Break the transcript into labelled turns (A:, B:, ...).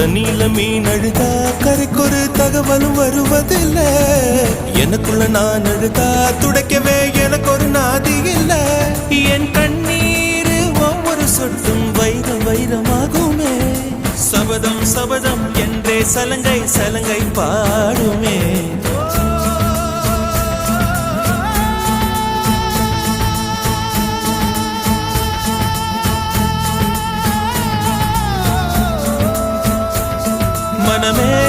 A: தண்ணியில மீன் அழுதா கரைக்கொரு தகவலும் வருவதில்ல. எனக்குள்ள நான் அழுதா துடைக்கவே எனக்கு ஒரு நாதி இல்ல. என் கண்ணீர் ஒவ்வொரு சொட்டும் வைரம் வைரமாகுமே. சபதம் சபதம் என்றே சலங்கை சலங்கை பாடுமே. மனமே